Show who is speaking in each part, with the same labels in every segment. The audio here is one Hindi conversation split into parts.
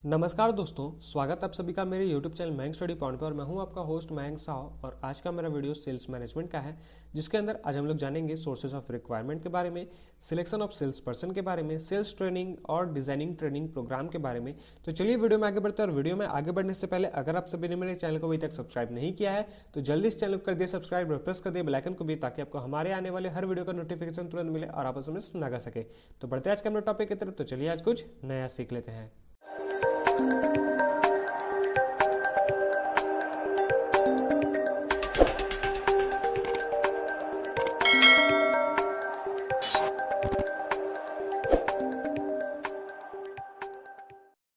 Speaker 1: नमस्कार दोस्तों, स्वागत आप सभी का मेरे YouTube channel Mayank study point पर। और मैं हूं आपका होस्ट मयंक साव और आज का मेरा वीडियो सेल्स मैनेजमेंट का है, जिसके अंदर आज हम लोग जानेंगे सोर्सेज ऑफ रिक्वायरमेंट के बारे में, सिलेक्शन ऑफ सेल्स पर्सन के बारे में, सेल्स ट्रेनिंग और डिजाइनिंग ट्रेनिंग प्रोग्राम के बारे में। तो चलिए वीडियो में आगे बढ़ते हैं। और वीडियो में आगे बढ़ने से पहले अगर आप सभी ने मेरे चैनल को अभी तक सब्सक्राइब नहीं किया है तो जल्दी इस चैनल को कर दिए सब्सक्राइब और प्रेस कर दिए बेल आइकन को भी, ताकि आपको हमारे आने वाले हर वीडियो का नोटिफिकेशन तुरंत मिले और आप उसमें ना कर सके। तो बढ़ते हैं आज के अपने टॉपिक की तरफ। तो चलिए आज कुछ नया सीख लेते हैं।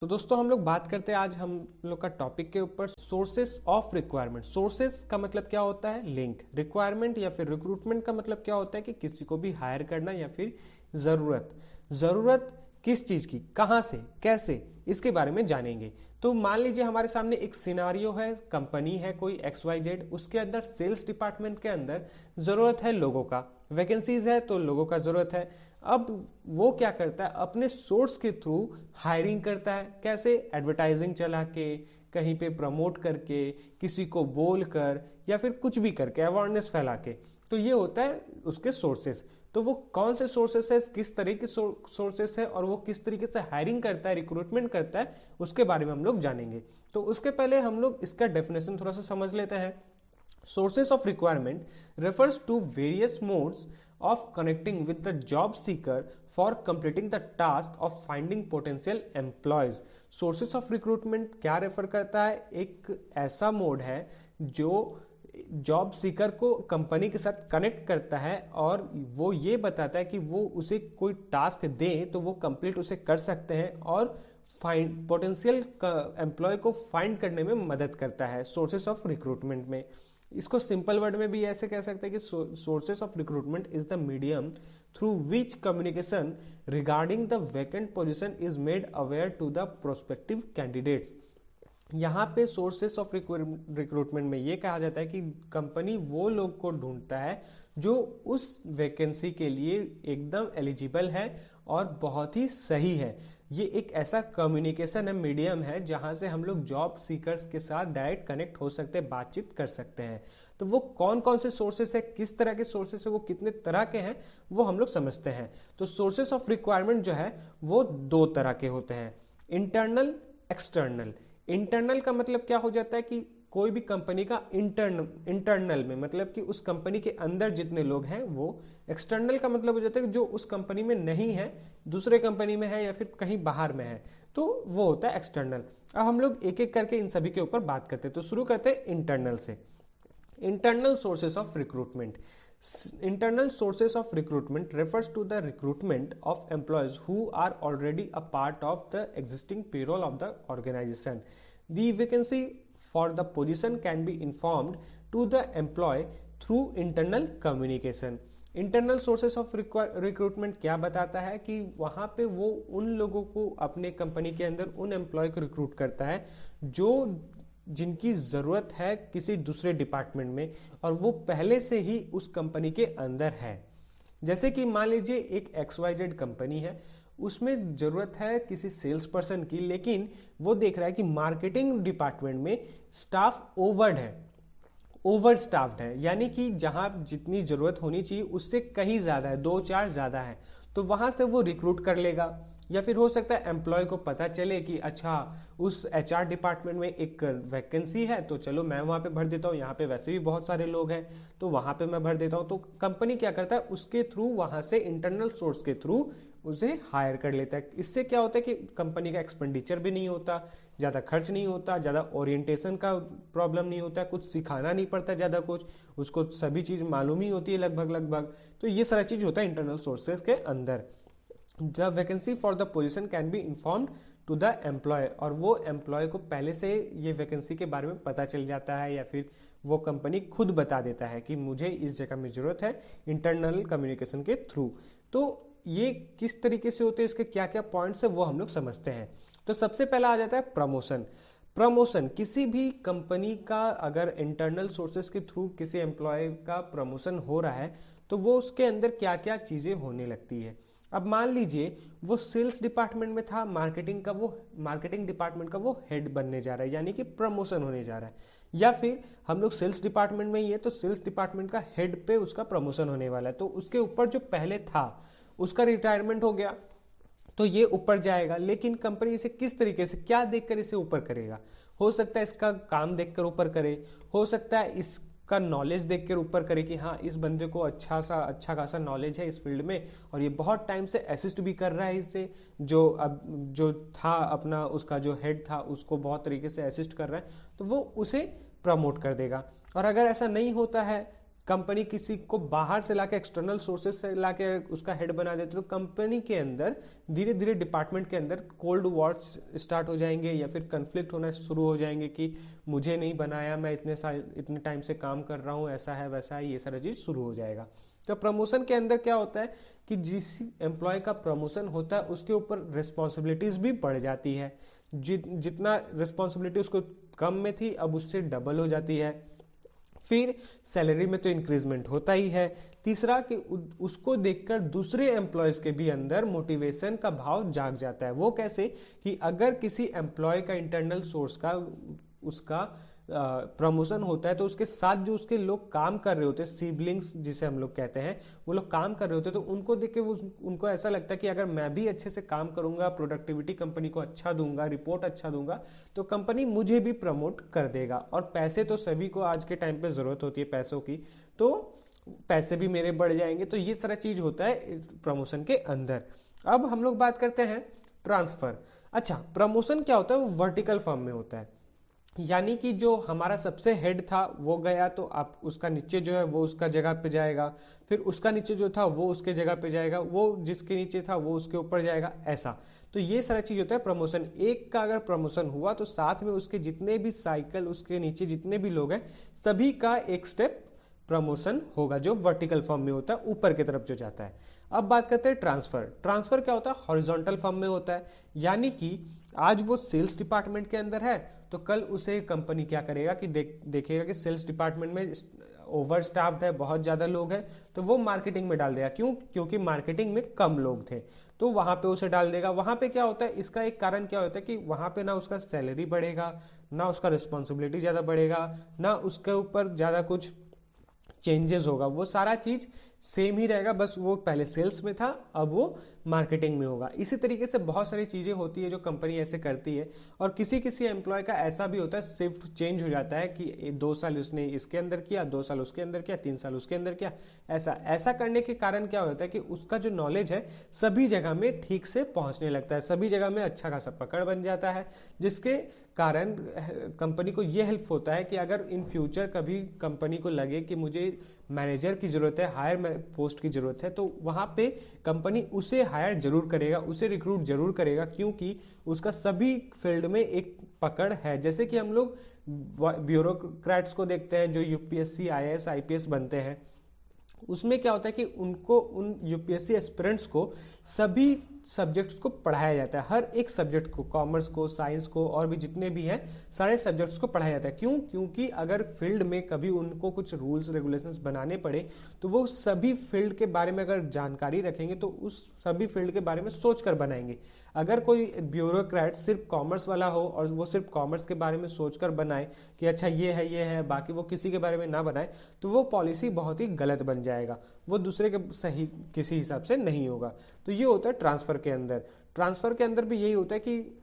Speaker 1: तो दोस्तों हम लोग बात करते हैं आज हम लोग का टॉपिक के ऊपर सोर्सेस ऑफ रिक्वायरमेंट। सोर्सेस का मतलब क्या होता है? लिंक। रिक्वायरमेंट या फिर रिक्रूटमेंट का मतलब क्या होता है कि किसी को भी हायर करना या फिर जरूरत किस चीज की, कहां से, कैसे, इसके बारे में जानेंगे। तो मान लीजिए हमारे सामने एक सिनारियो है, कंपनी है कोई XYZ, उसके अंदर सेल्स डिपार्टमेंट के अंदर जरूरत है लोगों का, वैकेंसीज है तो लोगों का जरूरत है। अब वो क्या करता है? अपने सोर्स के थ्रू हायरिंग करता है। कैसे? एडवर्टाइजिंग चला के, कहीं पे प्रमोट करके, किसी को बोल कर या फिर कुछ भी करके, अवेयरनेस फैला के। तो ये होता है उसके सोर्सेस। तो वो कौन से सोर्सेस है, किस तरह के सोर्सेस है और वो किस तरीके से हायरिंग करता है, रिक्रूटमेंट करता है, उसके बारे में हम लोग जानेंगे। तो उसके पहले हम लोग इसका डेफिनेशन थोड़ा सा समझ लेते हैं। Sources of requirement refers to various modes of connecting with the job seeker for completing the task of finding potential employees. Sources of recruitment क्या रेफर करता है? एक ऐसा मोड है जो जॉब सीकर को कंपनी के साथ कनेक्ट करता है और वो ये बताता है कि वो उसे कोई टास्क दे तो वो कंप्लीट उसे कर सकते हैं और फाइंड पोटेंशियल एम्प्लॉय को फाइंड करने में मदद करता है सोर्सेस ऑफ रिक्रूटमेंट में। इसको सिंपल वर्ड में भी ऐसे कह सकते हैं कि sources of recruitment is the medium through which communication regarding the vacant position is made aware to the prospective candidates. यहाँ पे सोर्सेस ऑफ रिक्रूटमेंट में ये कहा जाता है कि कंपनी वो लोग को ढूंढता है जो उस वैकेंसी के लिए एकदम एलिजिबल है और बहुत ही सही है। ये एक ऐसा कम्युनिकेशन है, मीडियम है, जहां से हम लोग जॉब सीकर्स के साथ डायरेक्ट कनेक्ट हो सकते हैं, बातचीत कर सकते हैं। तो वो कौन कौन से सोर्सेस है, किस तरह के सोर्सेस है, वो कितने तरह के हैं, वो हम लोग समझते हैं। तो सोर्सेस ऑफ रिक्वायरमेंट जो है वो दो तरह के होते हैं, इंटरनल, एक्सटर्नल। इंटरनल का मतलब क्या हो जाता है कि कोई भी कंपनी का इंटरनल में मतलब कि उस कंपनी के अंदर जितने लोग हैं वो। एक्सटर्नल का मतलब हो जाता है कि जो उस कंपनी में नहीं है, दूसरे कंपनी में है या फिर कहीं बाहर में है, तो वो होता है एक्सटर्नल। अब हम लोग एक एक करके इन सभी के ऊपर बात करते हैं। तो शुरू करते हैं इंटरनल से। Internal sources of recruitment. Internal sources of recruitment refers to the recruitment of employees who are already a part of the existing payroll of the organization. The vacancy for the position can be informed to the employee through internal communication. Internal sources of recruitment क्या बताता है कि वहां पे वो उन लोगों को अपने कंपनी के अंदर उन एम्प्लॉय को रिक्रूट करता है जो जिनकी जरूरत है किसी दूसरे डिपार्टमेंट में और वो पहले से ही उस कंपनी के अंदर है। जैसे कि मान लीजिए एक XYZ कंपनी है, उसमें जरूरत है किसी सेल्स पर्सन की, लेकिन वो देख रहा है कि मार्केटिंग डिपार्टमेंट में स्टाफ ओवर स्टाफ्ड है, यानी कि जहां जितनी जरूरत होनी चाहिए उससे कहीं ज्यादा है, 2-4 ज्यादा है, तो वहां से वो रिक्रूट कर लेगा। या फिर हो सकता है एम्प्लॉय को पता चले कि अच्छा उस HR डिपार्टमेंट में एक वैकेंसी है तो चलो मैं वहां पे भर देता हूँ, यहाँ पे वैसे भी बहुत सारे लोग हैं तो वहां पे मैं भर देता हूँ। तो कंपनी क्या करता है, उसके थ्रू वहां से इंटरनल सोर्स के थ्रू उसे हायर कर लेता है। इससे क्या होता है कि कंपनी का एक्सपेंडिचर भी नहीं होता, ज़्यादा खर्च नहीं होता, ज़्यादा ओरिएंटेशन का प्रॉब्लम नहीं होता, कुछ सिखाना नहीं पड़ता ज़्यादा कुछ, उसको सभी चीज़ मालूम ही होती है लगभग। तो ये सारा चीज़ होता है इंटरनल सोर्सेज के अंदर। The vacancy for the position can be informed to the employee, और वो एम्प्लॉय को पहले से ये वैकेंसी के बारे में पता चल जाता है या फिर वो कंपनी खुद बता देता है कि मुझे इस जगह में जरूरत है, इंटरनल कम्युनिकेशन के थ्रू। तो ये किस तरीके से होते हैं, इसके क्या क्या पॉइंट्स है वो हम लोग समझते हैं। तो सबसे पहला आ जाता है प्रमोशन। किसी भी कंपनी का अगर इंटरनल सोर्सेज के थ्रू किसी एम्प्लॉय का प्रमोशन हो रहा है तो वो उसके अंदर क्या क्या चीजें होने लगती है। अब मान लीजिए वो सेल्स डिपार्टमेंट में था, मार्केटिंग डिपार्टमेंट का वो हेड बनने जा रहा है, यानी कि प्रमोशन होने जा रहा है। या फिर हम लोग सेल्स डिपार्टमेंट में ही है तो सेल्स डिपार्टमेंट का हेड पे उसका प्रमोशन होने वाला है, तो उसके ऊपर जो पहले था उसका रिटायरमेंट हो गया तो ये ऊपर जाएगा। लेकिन कंपनी इसे किस तरीके से, क्या देखकर इसे ऊपर करेगा? हो सकता है इसका काम देखकर ऊपर करे, हो सकता है इसका नॉलेज देखकर ऊपर करे कि हाँ इस बंदे को अच्छा खासा नॉलेज है इस फील्ड में और ये बहुत टाइम से असिस्ट भी कर रहा है इससे, जो था अपना उसका जो हेड था उसको बहुत तरीके से असिस्ट कर रहा है, तो वो उसे प्रमोट कर देगा। और अगर ऐसा नहीं होता है, कंपनी किसी को बाहर से लाके, एक्सटर्नल सोर्सेज से लाके उसका हेड बना देते, तो कंपनी के अंदर धीरे धीरे डिपार्टमेंट के अंदर कोल्ड वॉर्स स्टार्ट हो जाएंगे या फिर कन्फ्लिक्ट होना शुरू हो जाएंगे कि मुझे नहीं बनाया, मैं इतने टाइम से काम कर रहा हूँ, ऐसा है वैसा है, ये सारा चीज शुरू हो जाएगा। तो प्रमोशन के अंदर क्या होता है कि जिस एम्प्लॉय का प्रमोशन होता है उसके ऊपर रिस्पॉन्सिबिलिटीज भी बढ़ जाती है। जितना रिस्पॉन्सिबिलिटी उसको कम में थी अब उससे डबल हो जाती है। फिर सैलरी में तो इंक्रीजमेंट होता ही है। तीसरा कि उसको देखकर दूसरे एम्प्लॉयज के भी अंदर मोटिवेशन का भाव जाग जाता है। वो कैसे कि अगर किसी एम्प्लॉय का इंटरनल सोर्स का उसका प्रमोशन होता है तो उसके साथ जो उसके लोग काम कर रहे होते हैं, सिबलिंग्स जिसे हम लोग कहते हैं, वो लोग काम कर रहे होते हैं, तो उनको देख के उनको ऐसा लगता है कि अगर मैं भी अच्छे से काम करूंगा, प्रोडक्टिविटी कंपनी को अच्छा दूंगा, रिपोर्ट अच्छा दूंगा, तो कंपनी मुझे भी प्रमोट कर देगा। और पैसे तो सभी को आज के टाइम पे जरूरत होती है पैसों की, तो पैसे भी मेरे बढ़ जाएंगे। तो ये सारा चीज होता है प्रमोशन के अंदर। अब हम लोग बात करते हैं ट्रांसफर। अच्छा, प्रमोशन क्या होता है? वो वर्टिकल फॉर्म में होता है, यानी कि जो हमारा सबसे हेड था वो गया तो आप उसका नीचे जो है वो उसका जगह पे जाएगा, फिर उसका नीचे जो था वो उसके जगह पे जाएगा, वो जिसके नीचे था वो उसके ऊपर जाएगा, ऐसा। तो ये सारा चीज होता है प्रमोशन। एक का अगर प्रमोशन हुआ तो साथ में उसके जितने भी साइकिल, उसके नीचे जितने भी लोग हैं, सभी का एक स्टेप प्रमोशन होगा, जो वर्टिकल फॉर्म में होता है, ऊपर की तरफ जो जाता है। अब बात करते हैं ट्रांसफर। ट्रांसफर क्या होता है? हॉरिजॉन्टल फॉर्म में होता है, यानी कि आज वो सेल्स डिपार्टमेंट के अंदर है तो कल उसे कंपनी क्या करेगा कि देखेगा कि सेल्स डिपार्टमेंट में ओवर स्टाफ्ड है, बहुत ज्यादा लोग हैं, तो वो मार्केटिंग में डाल देगा। क्यों? क्योंकि मार्केटिंग में कम लोग थे, तो वहां पे उसे डाल देगा। वहां पे क्या होता है, इसका एक कारण क्या होता है कि वहां पे ना उसका सैलरी बढ़ेगा, ना उसका रिस्पॉन्सिबिलिटी ज्यादा बढ़ेगा, ना उसके ऊपर ज्यादा कुछ चेंजेस होगा, वो सारा चीज सेम ही रहेगा, बस वो पहले सेल्स में था अब वो मार्केटिंग में होगा। इसी तरीके से बहुत सारी चीजें होती है जो कंपनी ऐसे करती है। और किसी किसी एम्प्लॉय का ऐसा भी होता है, शिफ्ट चेंज हो जाता है कि 2 साल उसने इसके अंदर किया, 2 साल उसके अंदर किया, 3 साल उसके अंदर किया। ऐसा करने के कारण क्या होता है कि उसका जो नॉलेज है सभी जगह में ठीक से पहुंचने लगता है, सभी जगह में अच्छा खासा पकड़ बन जाता है, जिसके कारण कंपनी को यह हेल्प होता है कि अगर इन फ्यूचर कभी कंपनी को लगे कि मुझे मैनेजर की जरूरत है, हायर पोस्ट की जरूरत है, तो वहां पे कंपनी उसे हायर जरूर करेगा, उसे रिक्रूट जरूर करेगा, क्योंकि उसका सभी फील्ड में एक पकड़ है। जैसे कि हम लोग ब्यूरोक्रेट्स को देखते हैं जो यूपीएससी, आईएएस, आईपीएस बनते हैं, उसमें क्या होता है कि उनको, उन यूपीएससी एस्पिरेंट्स को सभी सब्जेक्ट्स को पढ़ाया जाता है, हर एक सब्जेक्ट को, कॉमर्स को, साइंस को, और भी जितने भी हैं सारे सब्जेक्ट्स को पढ़ाया जाता है। क्यों? क्योंकि अगर फील्ड में कभी उनको कुछ रूल्स रेगुलेशंस बनाने पड़े तो वो सभी फील्ड के बारे में अगर जानकारी रखेंगे तो उस सभी फील्ड के बारे में सोच कर बनाएंगे। अगर कोई ब्यूरोक्रेट सिर्फ कॉमर्स वाला हो और वो सिर्फ कॉमर्स के बारे में सोचकर बनाए कि अच्छा ये है, बाकी वो किसी के बारे में ना बनाए, तो वो पॉलिसी बहुत ही गलत बन जाएगा, वो दूसरे के सही किसी हिसाब से नहीं होगा। तो ये होता है ट्रांसफर के अंदर। ट्रांसफर के अंदर भी यही होता है कि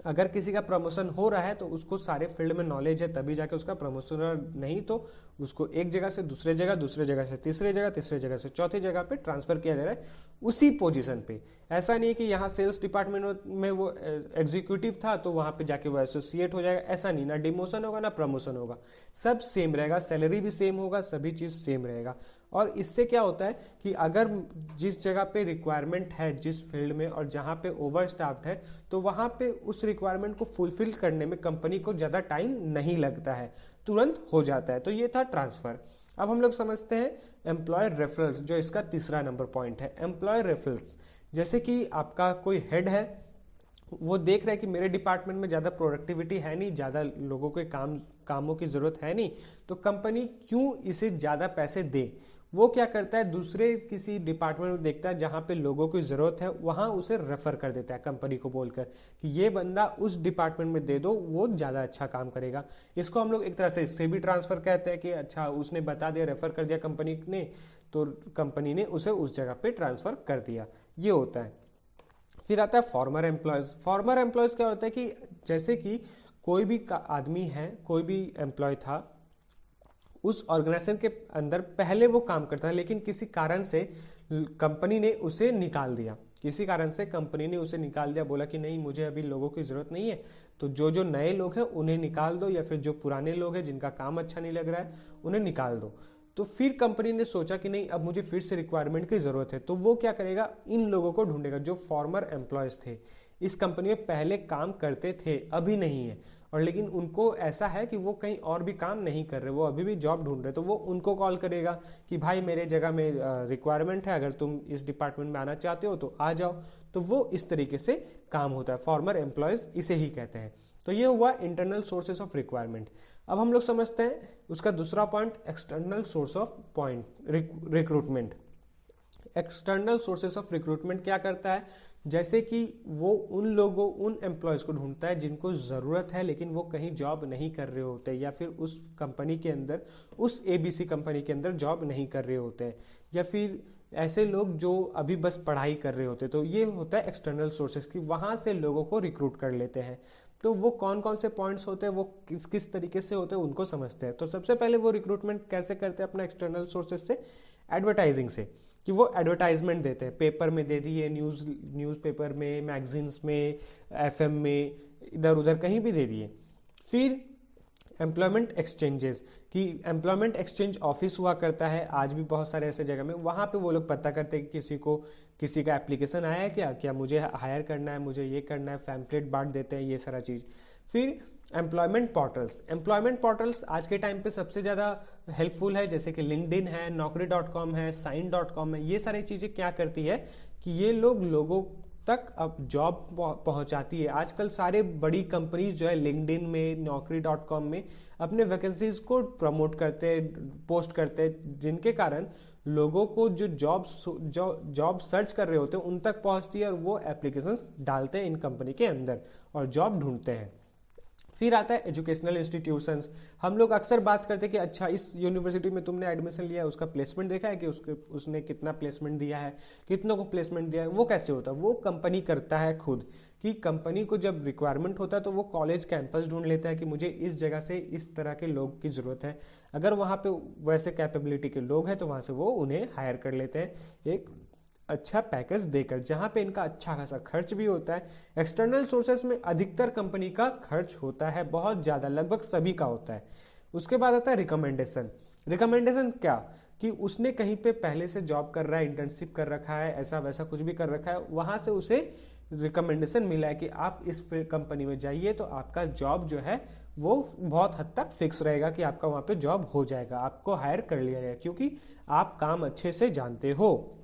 Speaker 1: अगर किसी का प्रमोशन हो रहा है तो उसको सारे फील्ड में नॉलेज है, तभी जाके उसका प्रमोशन, नहीं तो उसको एक जगह से दूसरे जगह, दूसरे जगह से तीसरे जगह, तीसरे जगह से चौथी जगह पे ट्रांसफर किया जा रहा है उसी पोजीशन पे। ऐसा नहीं है कि यहाँ सेल्स डिपार्टमेंट में वो एग्जीक्यूटिव था तो वहां पे जाके वो एसोसिएट हो जाएगा, ऐसा नहीं, ना डिमोशन होगा ना प्रमोशन होगा, सब सेम रहेगा, सैलरी भी सेम होगा, सभी चीज सेम रहेगा। और इससे क्या होता है कि अगर जिस जगह पे रिक्वायरमेंट है, जिस फील्ड में, और जहां पे ओवर स्टाफ्ड है, तो वहां पे उस रिक्वायरमेंट को फुलफिल करने में कंपनी को ज्यादा टाइम नहीं लगता है, तुरंत हो जाता है। तो ये था ट्रांसफर। अब हम लोग समझते हैं एम्प्लॉयर रेफरल्स, जो इसका तीसरा नंबर पॉइंट है। एम्प्लॉयर रेफरल्स, जैसे कि आपका कोई हेड है, वो देख रहा है कि मेरे डिपार्टमेंट में ज्यादा प्रोडक्टिविटी है नहीं, ज्यादा लोगों के कामों की जरूरत है नहीं, तो कंपनी क्यों इसे ज्यादा पैसे दे, वो क्या करता है, दूसरे किसी डिपार्टमेंट में देखता है जहां पे लोगों की जरूरत है, वहां उसे रेफर कर देता है कंपनी को बोलकर कि ये बंदा उस डिपार्टमेंट में दे दो, वो ज्यादा अच्छा काम करेगा। इसको हम लोग एक तरह से इससे भी ट्रांसफर कहते हैं कि अच्छा उसने बता दिया, रेफर कर दिया कंपनी ने, तो कंपनी ने उसे उस जगह पे ट्रांसफर कर दिया, ये होता है। फिर आता है फॉर्मर एम्प्लॉयज। फॉर्मर एम्प्लॉयज क्या होता है कि जैसे कि कोई भी आदमी है, कोई भी एम्प्लॉय था उस ऑर्गेनाइजेशन के अंदर, पहले वो काम करता था लेकिन किसी कारण से कंपनी ने उसे निकाल दिया, किसी कारण से कंपनी ने उसे निकाल दिया, बोला कि नहीं मुझे अभी लोगों की जरूरत नहीं है, तो जो जो नए लोग हैं उन्हें निकाल दो, या फिर जो पुराने लोग हैं जिनका काम अच्छा नहीं लग रहा है उन्हें निकाल दो। तो फिर कंपनी ने सोचा कि नहीं अब मुझे फिर से रिक्वायरमेंट की जरूरत है, तो वो क्या करेगा, इन लोगों को ढूंढेगा जो फॉर्मर एम्प्लॉयज थे, इस कंपनी में पहले काम करते थे अभी नहीं है, और लेकिन उनको ऐसा है कि वो कहीं और भी काम नहीं कर रहे, वो अभी भी जॉब ढूंढ रहे, तो वो उनको कॉल करेगा कि भाई मेरे जगह में रिक्वायरमेंट है, अगर तुम इस डिपार्टमेंट में आना चाहते हो तो आ जाओ। तो वो इस तरीके से काम होता है, फॉर्मर एम्प्लॉयज इसे ही कहते हैं। तो ये हुआ इंटरनल सोर्सेस ऑफ रिक्वायरमेंट। अब हम लोग समझते हैं उसका दूसरा point, external source of recruitment. External sources of recruitment क्या करता है, जैसे कि वो उन लोगों, उन एम्प्लॉयज को ढूंढता है जिनको ज़रूरत है लेकिन वो कहीं जॉब नहीं कर रहे होते, या फिर उस कंपनी के अंदर, उस ABC कंपनी के अंदर जॉब नहीं कर रहे होते हैं, या फिर ऐसे लोग जो अभी बस पढ़ाई कर रहे होते। तो ये होता है एक्सटर्नल सोर्सेस की, वहाँ से लोगों को रिक्रूट कर लेते हैं। तो वो कौन कौन से पॉइंट्स होते हैं, वो किस किस तरीके से होते हैं, उनको समझते हैं। तो सबसे पहले वो रिक्रूटमेंट कैसे करते हैं अपना एक्सटर्नल सोर्सेस से, एडवर्टाइजिंग से, कि वो एडवर्टाइजमेंट देते हैं, पेपर में दे दिए, न्यूज़पेपर में, मैगजीन्स में, FM में, इधर उधर कहीं भी दे दिए। फिर एम्प्लॉयमेंट एक्सचेंजेस, कि एम्प्लॉयमेंट एक्सचेंज ऑफिस हुआ करता है आज भी बहुत सारे ऐसे जगह में, वहाँ पे वो लोग पता करते हैं कि किसी का एप्लीकेशन आया है क्या मुझे हायर करना है, मुझे ये करना है, पैम्पलेट बांट देते हैं, ये सारा चीज़। फिर एम्प्लॉयमेंट पोर्टल्स आज के टाइम पे सबसे ज़्यादा हेल्पफुल है, जैसे कि लिंक्डइन है, naukri.com है, sign.com है। ये सारी चीज़ें क्या करती है कि ये लोगों तक अब जॉब पहुंचाती है। आजकल सारे बड़ी कंपनीज जो है लिंक्डइन में, naukri.com में अपने वैकेंसीज को प्रमोट करते, पोस्ट करते, जिनके कारण लोगों को जो जॉब सर्च कर रहे होते हैं उन तक पहुंचती है, और वो एप्लीकेशंस डालते हैं इन कंपनी के अंदर और जॉब ढूंढते हैं। फिर आता है एजुकेशनल इंस्टीट्यूशंस। हम लोग अक्सर बात करते हैं कि अच्छा इस यूनिवर्सिटी में तुमने एडमिशन लिया है, उसका प्लेसमेंट देखा है कि उसने कितना प्लेसमेंट दिया है, कितनों को प्लेसमेंट दिया है। वो कैसे होता है, वो कंपनी करता है खुद, कि कंपनी को जब रिक्वायरमेंट होता है तो वो कॉलेज कैंपस ढूंढ लेता है कि मुझे इस जगह से इस तरह के लोग की जरूरत है। अगर वहाँ पे वैसे कैपेबिलिटी के लोग हैं तो वहाँ से वो उन्हें हायर कर लेते हैं एक अच्छा पैकेज देकर, जहां पे इनका अच्छा खासा खर्च भी होता है। एक्सटर्नल सोर्सेस में अधिकतर कंपनी का खर्च होता है, बहुत ज्यादा, लगभग सभी का होता है। उसके बाद आता है रिकमेंडेशन। रिकमेंडेशन क्या, कि उसने कहीं पे पहले से जॉब कर रहा है, इंटर्नशिप कर रखा है, ऐसा वैसा कुछ भी कर रखा है, वहां से उसे रिकमेंडेशन मिला है कि आप इस कंपनी में जाइए तो आपका जॉब जो है वो बहुत हद तक फिक्स रहेगा, कि आपका वहां पे जॉब हो जाएगा, आपको हायर कर लिया जाएगा, क्योंकि आप काम अच्छे से जानते हो।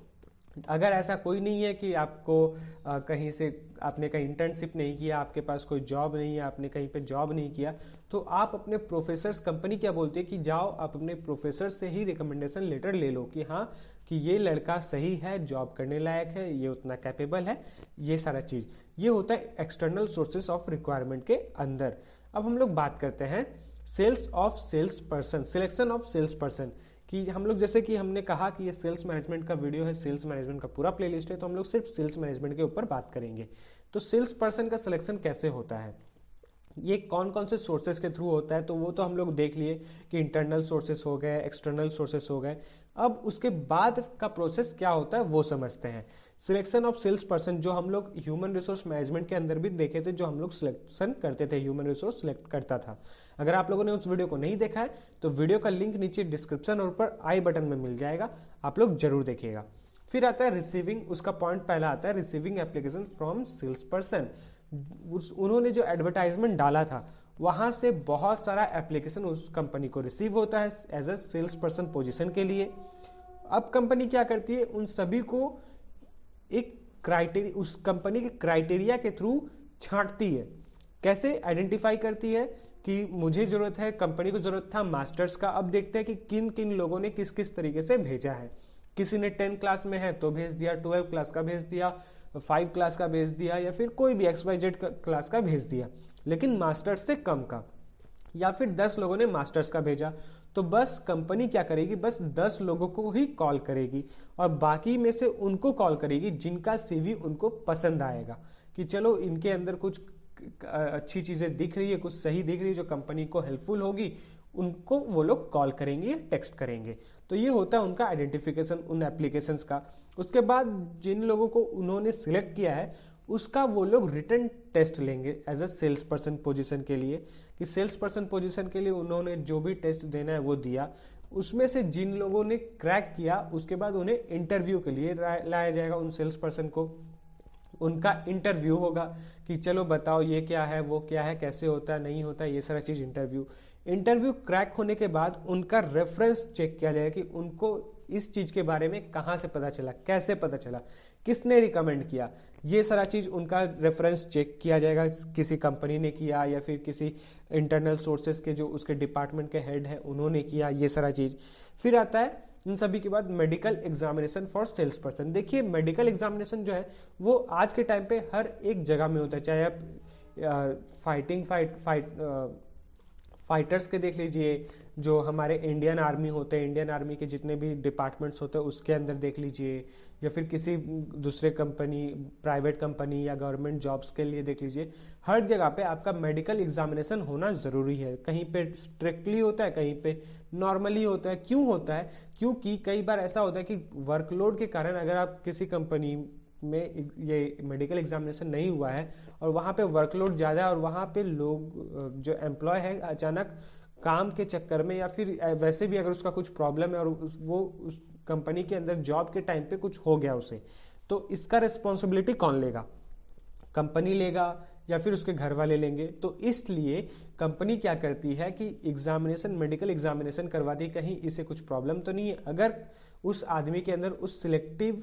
Speaker 1: अगर ऐसा कोई नहीं है कि आपको कहीं से आपने कहीं इंटर्नशिप नहीं किया, आपके पास कोई जॉब नहीं है, आपने कहीं पे जॉब नहीं किया, तो आप अपने प्रोफेसर्स, कंपनी क्या बोलती है कि जाओ आप अपने प्रोफेसर से ही रिकमेंडेशन लेटर ले लो कि हाँ कि ये लड़का सही है, जॉब करने लायक है, ये उतना कैपेबल है, ये सारा चीज़। ये होता है एक्सटर्नल सोर्सेस ऑफ रिक्वायरमेंट के अंदर। अब हम लोग बात करते हैं sales of sales person, selection of sales person, कि हम लोग जैसे कि हमने कहा कि ये सेल्स मैनेजमेंट का वीडियो है, सेल्स मैनेजमेंट का पूरा प्लेलिस्ट है, तो हम लोग सिर्फ सेल्स मैनेजमेंट के ऊपर बात करेंगे। तो सेल्स पर्सन का सिलेक्शन कैसे होता है, ये कौन कौन से सोर्सेस के थ्रू होता है, तो वो तो हम लोग देख लिए कि इंटरनल सोर्सेस हो गए, एक्सटर्नल सोर्सेस हो गए। अब उसके बाद का प्रोसेस क्या होता है वो समझते हैं। सिलेक्शन ऑफ सेल्स पर्सन जो हम लोग ह्यूमन रिसोर्स मैनेजमेंट के अंदर भी देखे थे, जो हम लोग सिलेक्शन करते थे, ह्यूमन रिसोर्स सिलेक्ट करता था। अगर आप लोगों ने उस वीडियो को नहीं देखा है तो वीडियो का लिंक नीचे डिस्क्रिप्शन और ऊपर आई बटन में मिल जाएगा, आप लोग जरूर देखिएगा। फिर आता है रिसीविंग, उसका पॉइंट पहला आता है receiving application from sales person. उन्होंने जो एडवर्टाइजमेंट डाला था वहां से बहुत सारा एप्लीकेशन उस कंपनी को रिसीव होता है as a sales person position के लिए। अब कंपनी क्या करती है, उन सभी को एक क्राइटेरिया, उस कंपनी के क्राइटेरिया के थ्रू छांटती है। कैसे आइडेंटिफाई करती है, कि मुझे जरूरत है, कंपनी को जरूरत था मास्टर्स का। अब देखते हैं कि किन किन लोगों ने किस किस तरीके से भेजा है। किसी ने 10 क्लास में है तो भेज दिया, 12 क्लास का भेज दिया, 5 क्लास का भेज दिया, या फिर कोई भी XYZ क्लास का भेज दिया, लेकिन मास्टर्स से कम का। या फिर 10 लोगों ने मास्टर्स का भेजा, तो बस कंपनी क्या करेगी, बस 10 लोगों को ही कॉल करेगी और बाकी में से उनको कॉल करेगी जिनका CV उनको पसंद आएगा, कि चलो इनके अंदर कुछ अच्छी चीजें दिख रही है, कुछ सही दिख रही है जो कंपनी को हेल्पफुल होगी, उनको वो लोग कॉल करेंगे, टेक्स्ट करेंगे। तो ये होता है उनका आइडेंटिफिकेशन उन एप्लीकेशंस का। उसके बाद जिन लोगों को उन्होंने सिलेक्ट किया है उसका वो लोग रिटन टेस्ट लेंगे as a sales person position के लिए, कि सेल्स पर्सन पोजीशन के लिए उन्होंने जो भी टेस्ट देना है वो दिया। उसमें से जिन लोगों ने क्रैक किया उसके बाद उन्हें इंटरव्यू के लिए लाया जाएगा। उन सेल्स पर्सन को उनका इंटरव्यू होगा कि चलो बताओ ये क्या है, वो क्या है, कैसे होता है, नहीं होता है, ये सारा चीज इंटरव्यू क्रैक होने के बाद उनका रेफरेंस चेक किया जाएगा कि उनको इस चीज के बारे में कहाँ से पता चला, कैसे पता चला, किसने रिकमेंड किया, ये सारा चीज उनका रेफरेंस चेक किया जाएगा। किसी कंपनी ने किया या फिर किसी इंटरनल सोर्सेस के जो उसके डिपार्टमेंट के हेड है उन्होंने किया, ये सारा चीज। फिर आता है इन सभी के बाद medical examination for sales person. देखिए मेडिकल एग्जामिनेशन जो है वो आज के टाइम पे हर एक जगह में होता है, चाहे आप फाइटर्स के देख लीजिए, जो हमारे इंडियन आर्मी होते हैं, इंडियन आर्मी के जितने भी डिपार्टमेंट्स होते हैं उसके अंदर देख लीजिए, या फिर किसी दूसरे कंपनी, प्राइवेट कंपनी या गवर्नमेंट जॉब्स के लिए देख लीजिए, हर जगह पे आपका मेडिकल एग्जामिनेशन होना ज़रूरी है। कहीं पे स्ट्रिक्टली होता है, कहीं पे नॉर्मली होता है। क्यों होता है? क्योंकि कई बार ऐसा होता है कि वर्कलोड के कारण अगर आप किसी कंपनी में ये मेडिकल एग्जामिनेशन नहीं हुआ है और वहाँ पे वर्कलोड ज़्यादा है और वहाँ पे लोग जो एम्प्लॉय है अचानक काम के चक्कर में या फिर वैसे भी अगर उसका कुछ प्रॉब्लम है और वो उस कंपनी के अंदर जॉब के टाइम पे कुछ हो गया उसे, तो इसका रिस्पॉन्सिबिलिटी कौन लेगा? कंपनी लेगा या फिर उसके घर वाले लेंगे? तो इसलिए कंपनी क्या करती है कि एग्जामिनेशन, मेडिकल एग्जामिनेशन करवाती है, कहीं इसे कुछ प्रॉब्लम तो नहीं है। अगर उस आदमी के अंदर, उस सिलेक्टिव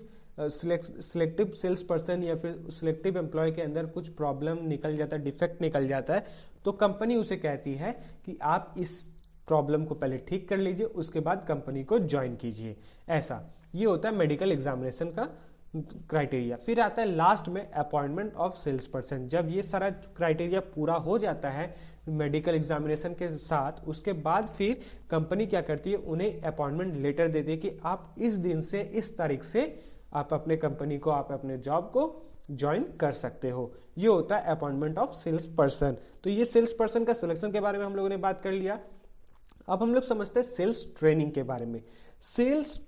Speaker 1: सेल्स पर्सन या फिर सिलेक्टिव एम्प्लॉय के अंदर कुछ प्रॉब्लम निकल जाता है, डिफेक्ट निकल जाता है, तो कंपनी उसे कहती है कि आप इस प्रॉब्लम को पहले ठीक कर लीजिए, उसके बाद कंपनी को ज्वाइन कीजिए। ऐसा ये होता है मेडिकल एग्जामिनेशन का क्राइटेरिया। फिर आता है लास्ट में अपॉइंटमेंट ऑफ सेल्स पर्सन। जब ये सारा क्राइटेरिया पूरा हो जाता है मेडिकल एग्जामिनेशन के साथ, उसके बाद फिर कंपनी क्या करती है, उन्हें अपॉइंटमेंट लेटर देती है कि आप इस दिन से इस तारीख से आप अपने कंपनी को, आप अपने जॉब को ज्वाइन कर सकते हो। ये होता है अपॉइंटमेंट ऑफ सेल्स पर्सन। तो ये सेल्स पर्सन का सिलेक्शन के बारे में हम लोगों ने बात कर लिया। अब हम लोग समझते हैं सेल्स ट्रेनिंग के बारे में। सेल्स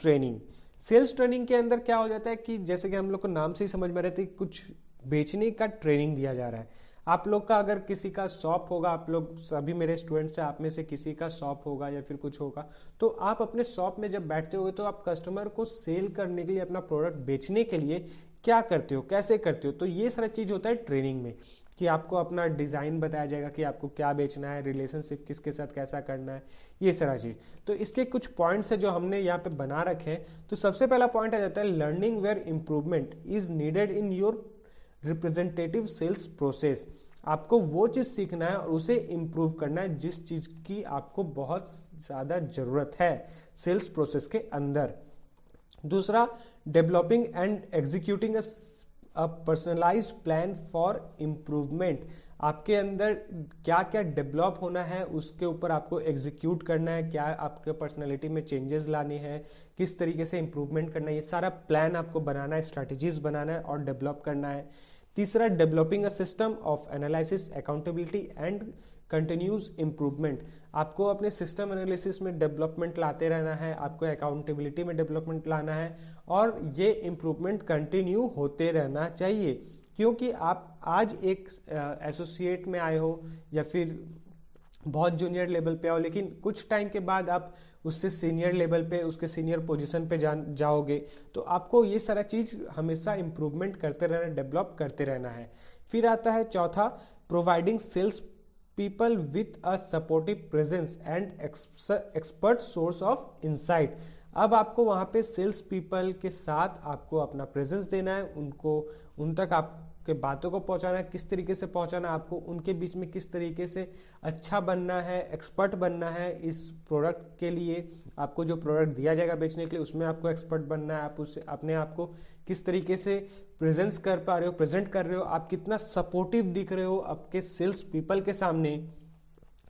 Speaker 1: ट्रेनिंग के अंदर क्या हो जाता है कि जैसे कि हम लोग को नाम से ही समझ में रहती है, कुछ बेचने का ट्रेनिंग दिया जा रहा है। आप लोग का अगर किसी का शॉप होगा, आप लोग सभी मेरे स्टूडेंट्स हैं, आप में से किसी का शॉप होगा या फिर कुछ होगा, तो आप अपने शॉप में जब बैठते हो तो आप कस्टमर को सेल करने के लिए, अपना प्रोडक्ट बेचने के लिए क्या करते हो, कैसे करते हो? तो ये सारा चीज होता है ट्रेनिंग में, कि आपको अपना डिजाइन बताया जाएगा कि आपको क्या बेचना है, रिलेशनशिप किसके साथ कैसा करना है, ये सारा चीज। तो इसके कुछ पॉइंट्स है जो हमने यहाँ पे बना रखे हैं। तो सबसे पहला पॉइंट आ जाता है learning where improvement is needed in your representative sales process. आपको वो चीज सीखना है और उसे इंप्रूव करना है जिस चीज की आपको बहुत ज्यादा जरूरत है सेल्स प्रोसेस के अंदर। दूसरा, developing and executing a personalised plan for improvement. आपके अंदर क्या क्या डेवलप होना है उसके ऊपर आपको एग्जीक्यूट करना है, क्या आपके पर्सनालिटी में चेंजेस लाने हैं, किस तरीके से इंप्रूवमेंट करना है, ये सारा प्लान आपको बनाना है, स्ट्रैटेजीज बनाना है और डेवलप करना है। तीसरा, developing a system of analysis, accountability and continues improvement. आपको अपने सिस्टम एनालिसिस में डेवलपमेंट लाते रहना है, आपको अकाउंटेबिलिटी में डेवलपमेंट लाना है और ये इम्प्रूवमेंट कंटिन्यू होते रहना चाहिए। क्योंकि आप आज एक एसोसिएट में आए हो या फिर बहुत जूनियर लेवल पे आओ, लेकिन कुछ टाइम के बाद आप उससे सीनियर लेवल पे, उसके सीनियर पोजीशन पे जाओगे, तो आपको ये सारा चीज हमेशा इंप्रूवमेंट करते रहना, डेवलप करते रहना है। फिर आता है चौथा, providing sales people with a supportive presence and expert source of insight. अब आपको वहां पे सेल्स पीपल के साथ आपको अपना प्रेजेंस देना है, उन तक आप आपके बातों को पहुंचाना है, किस तरीके से पहुंचाना है, आपको उनके बीच में किस तरीके से अच्छा बनना है, एक्सपर्ट बनना है इस प्रोडक्ट के लिए। आपको जो प्रोडक्ट दिया जाएगा बेचने के लिए उसमें आपको एक्सपर्ट बनना है। आप उससे अपने आप को किस तरीके से प्रेजेंस कर पा रहे हो, प्रेजेंट कर रहे हो, आप कितना सपोर्टिव दिख रहे हो आपके सेल्स पीपल के सामने।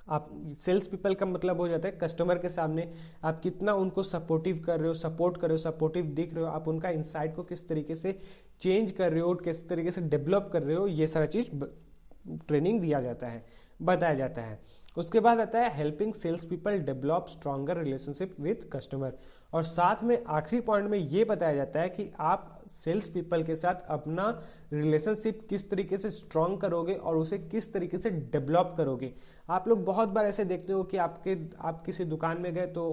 Speaker 1: आप सेल्स पीपल का मतलब हो जाता है कस्टमर के सामने आप कितना उनको सपोर्टिव कर रहे हो, सपोर्ट कर रहे हो, सपोर्टिव दिख रहे हो, आप उनका इंसाइट को किस तरीके से चेंज कर रहे हो, किस तरीके से डेवलप कर रहे हो, ये सारा चीज ट्रेनिंग दिया जाता है, बताया जाता है। उसके बाद आता है helping sales people develop stronger relationship with customer, और साथ में आखिरी पॉइंट में ये बताया जाता है कि आप सेल्स पीपल के साथ अपना रिलेशनशिप किस तरीके से स्ट्रॉन्ग करोगे और उसे किस तरीके से डेवलप करोगे। आप लोग बहुत बार ऐसे देखते हो कि आप किसी दुकान में गए तो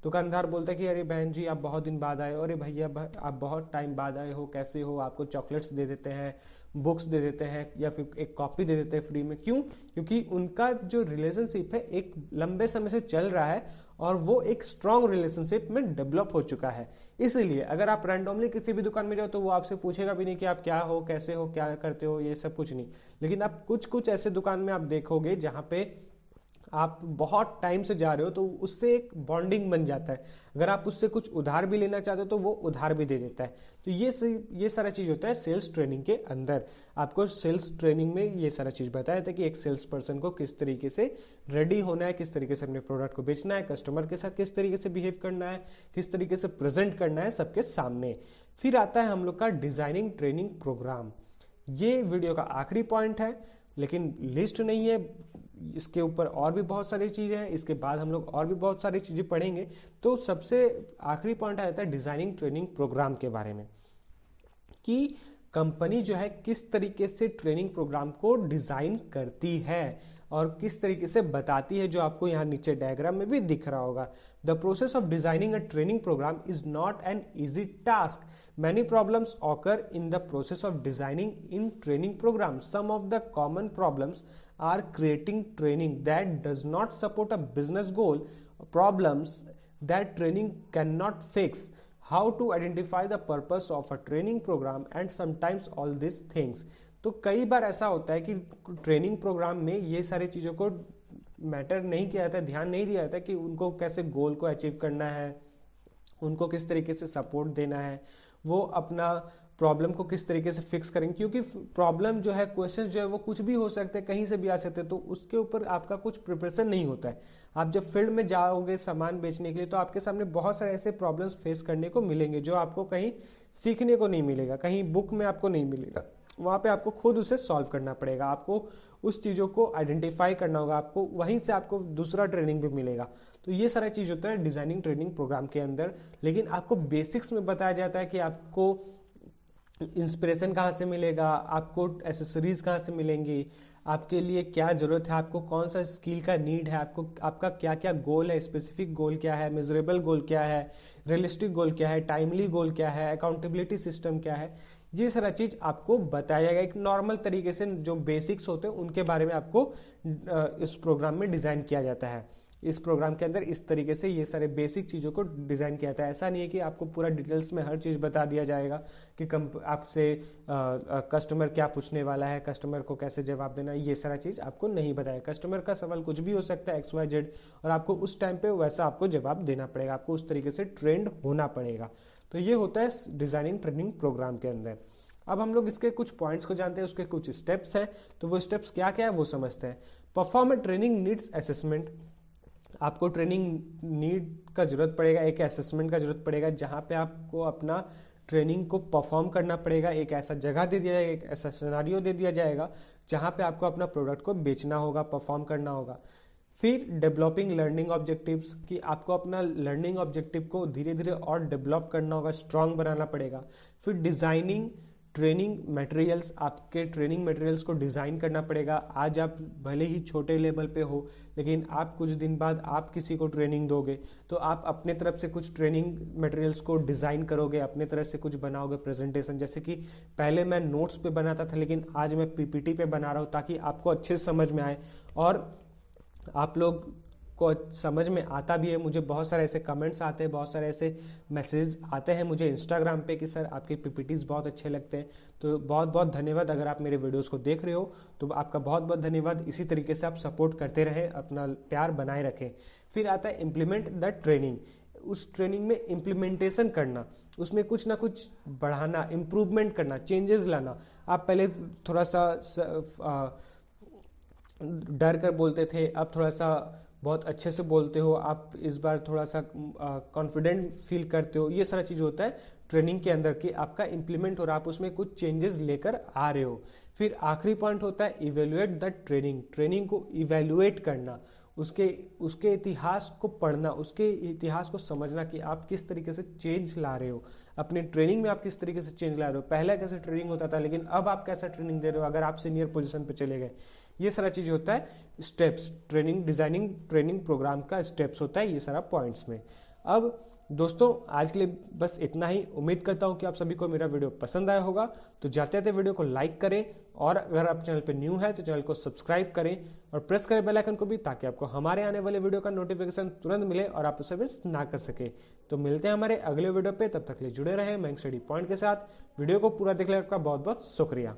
Speaker 1: दुकानदार बोलता है कि अरे बहन जी आप बहुत दिन बाद आए हो, अरे भैया आप बहुत टाइम बाद आए हो, कैसे हो, आपको चॉकलेट्स दे देते हैं, बुक्स दे देते हैं या फिर एक कॉपी दे देते हैं फ्री में। क्यों? क्योंकि उनका जो रिलेशनशिप है एक लंबे समय से चल रहा है और वो एक स्ट्रांग रिलेशनशिप में डेवलप हो चुका है। इसीलिए अगर आप रैंडमली किसी भी दुकान में जाओ तो वो आपसे पूछेगा भी नहीं कि आप क्या हो, कैसे हो, क्या करते हो, ये सब कुछ नहीं। लेकिन आप कुछ ऐसे दुकान में आप देखोगे जहाँ पे आप बहुत टाइम से जा रहे हो तो उससे एक बॉन्डिंग बन जाता है। अगर आप उससे कुछ उधार भी लेना चाहते हो तो वो उधार भी दे देता है। तो ये सारा चीज होता है सेल्स ट्रेनिंग के अंदर। आपको सेल्स ट्रेनिंग में ये सारा चीज बताया था कि एक सेल्स पर्सन को किस तरीके से रेडी होना है, किस तरीके से अपने प्रोडक्ट को बेचना है, कस्टमर के साथ किस तरीके से बिहेव करना है, किस तरीके से प्रेजेंट करना है सबके सामने। फिर आता है हम लोग का डिजाइनिंग ट्रेनिंग प्रोग्राम। ये वीडियो का आखिरी पॉइंट है लेकिन लिस्ट नहीं है, इसके ऊपर और भी बहुत सारी चीजें हैं, इसके बाद हम लोग और भी बहुत सारी चीजें पढ़ेंगे। तो सबसे आखिरी पॉइंट आ जाता है डिजाइनिंग ट्रेनिंग प्रोग्राम के बारे में, कि कंपनी जो है किस तरीके से ट्रेनिंग प्रोग्राम को डिजाइन करती है और किस तरीके से बताती है, जो आपको यहाँ नीचे डायग्राम में भी दिख रहा होगा। The process of designing a training program is not an easy task. Many problems occur in the process of designing in training programs. Some of the common problems are creating training that does not support a business goal, problems that training cannot fix, how to identify the purpose of a training program, and sometimes all these things. तो कई बार ऐसा होता है कि ट्रेनिंग प्रोग्राम में ये सारी चीज़ों को मैटर नहीं किया जाता है, ध्यान नहीं दिया जाता है कि उनको कैसे गोल को अचीव करना है, उनको किस तरीके से सपोर्ट देना है, वो अपना प्रॉब्लम को किस तरीके से फिक्स करेंगे। क्योंकि प्रॉब्लम जो है, क्वेश्चन जो है वो कुछ भी हो सकते हैं, कहीं से भी आ सकते हैं, तो उसके ऊपर आपका कुछ प्रिपरेशन नहीं होता है। आप जब फील्ड में जाओगे सामान बेचने के लिए तो आपके सामने बहुत सारे ऐसे प्रॉब्लम्स फेस करने को मिलेंगे जो आपको कहीं सीखने को नहीं मिलेगा, कहीं बुक में आपको नहीं मिलेगा। वहाँ पे आपको खुद उसे सॉल्व करना पड़ेगा, आपको उस चीज़ों को आइडेंटिफाई करना होगा, आपको वहीं से आपको दूसरा ट्रेनिंग भी मिलेगा। तो ये सारा चीज़ होता है डिजाइनिंग ट्रेनिंग प्रोग्राम के अंदर। लेकिन आपको बेसिक्स में बताया जाता है कि आपको इंस्पिरेशन कहाँ से मिलेगा, आपको एसेसरीज कहाँ से मिलेंगी, आपके लिए क्या ज़रूरत है, आपको कौन सा स्किल का नीड है, आपका क्या क्या गोल है, स्पेसिफिक गोल क्या है, मेजरेबल गोल क्या है, रियलिस्टिक गोल क्या है, टाइमली गोल क्या है, अकाउंटेबिलिटी सिस्टम क्या है, ये सारा चीज़ आपको बताया जाएगा। एक नॉर्मल तरीके से जो बेसिक्स होते हैं उनके बारे में आपको इस प्रोग्राम में डिज़ाइन किया जाता है। इस प्रोग्राम के अंदर इस तरीके से ये सारे बेसिक चीज़ों को डिज़ाइन किया जाता है। ऐसा नहीं है कि आपको पूरा डिटेल्स में हर चीज़ बता दिया जाएगा कि आपसे कस्टमर क्या पूछने वाला है, कस्टमर को कैसे जवाब देना है, ये सारा चीज़ आपको नहीं बताया। कस्टमर का सवाल कुछ भी हो सकता है, XYZ, और आपको उस टाइम पे वैसा आपको जवाब देना पड़ेगा, आपको उस तरीके से ट्रेंड होना पड़ेगा। तो ये होता है डिज़ाइनिंग ट्रेनिंग प्रोग्राम के अंदर। अब हम लोग इसके कुछ पॉइंट्स को जानते हैं, उसके कुछ स्टेप्स हैं, तो वो स्टेप्स क्या क्या है वो समझते हैं। Perform a training needs assessment. आपको ट्रेनिंग नीड का जरूरत पड़ेगा, एक असेसमेंट का जरूरत पड़ेगा जहाँ पे आपको अपना ट्रेनिंग को परफॉर्म करना पड़ेगा। एक ऐसा जगह दे दिया जाएगा, एक ऐसा सिनेरियो दे दिया जाएगा जहाँ पे आपको अपना प्रोडक्ट को बेचना होगा, परफॉर्म करना होगा। फिर डेवलपिंग लर्निंग ऑब्जेक्टिव्स, कि आपको अपना लर्निंग ऑब्जेक्टिव को धीरे धीरे और डेवलप करना होगा, स्ट्रांग बनाना पड़ेगा। फिर डिजाइनिंग ट्रेनिंग मटेरियल्स, आपके ट्रेनिंग मटेरियल्स को डिज़ाइन करना पड़ेगा। आज आप भले ही छोटे लेवल पे हो, लेकिन आप कुछ दिन बाद आप किसी को ट्रेनिंग दोगे तो आप अपने तरफ से कुछ ट्रेनिंग मटेरियल्स को डिज़ाइन करोगे, अपने तरफ से कुछ बनाओगे प्रेजेंटेशन। जैसे कि पहले मैं नोट्स पे बनाता था, लेकिन आज मैं PPT पे बना रहा हूँ ताकि आपको अच्छे से समझ में आए और आप लोग को समझ में आता भी है। मुझे बहुत सारे ऐसे कमेंट्स आते हैं, बहुत सारे ऐसे मैसेज आते हैं मुझे इंस्टाग्राम पे कि सर आपके पीपीटीज बहुत अच्छे लगते हैं। तो बहुत बहुत धन्यवाद। अगर आप मेरे वीडियोस को देख रहे हो तो आपका बहुत बहुत धन्यवाद। इसी तरीके से आप सपोर्ट करते रहें, अपना प्यार बनाए रखें। फिर आता है इम्प्लीमेंट द ट्रेनिंग। उस ट्रेनिंग में इम्प्लीमेंटेशन करना, उसमें कुछ ना कुछ बढ़ाना, इम्प्रूवमेंट करना, चेंजेस लाना। आप पहले थोड़ा सा डर कर बोलते थे, अब थोड़ा सा बहुत अच्छे से बोलते हो, आप इस बार थोड़ा सा कॉन्फिडेंट फील करते हो। ये सारा चीज़ होता है ट्रेनिंग के अंदर कि आपका इम्प्लीमेंट हो रहा है, आप उसमें कुछ चेंजेस लेकर आ रहे हो। फिर आखिरी पॉइंट होता है इवेल्युएट द ट्रेनिंग। ट्रेनिंग को इवेल्युएट करना, उसके इतिहास को पढ़ना, उसके इतिहास को समझना कि आप किस तरीके से चेंज ला रहे हो अपने ट्रेनिंग में, आप किस तरीके से चेंज ला रहे हो। पहले कैसे ट्रेनिंग होता था लेकिन अब आप कैसा ट्रेनिंग दे रहे हो अगर आप सीनियर पोजीशन पे चले गए। ये सारा चीज होता है steps, training designing training program का स्टेप्स होता है ये सारा पॉइंट्स में। अब दोस्तों आज के लिए बस इतना ही। उम्मीद करता हूं कि आप सभी को मेरा वीडियो पसंद आया होगा। तो जाते जाते वीडियो को लाइक करें, और अगर आप चैनल पे न्यू है तो चैनल को सब्सक्राइब करें और प्रेस करें बेल आइकन को भी, ताकि आपको हमारे आने वाले वीडियो का नोटिफिकेशन तुरंत मिले और आप उसे मिस ना कर सके। तो मिलते हैं हमारे अगले वीडियो पे, तब तक के लिए जुड़े रहें मैंक स्टडी पॉइंट के साथ। वीडियो को पूरा देखने का बहुत बहुत शुक्रिया।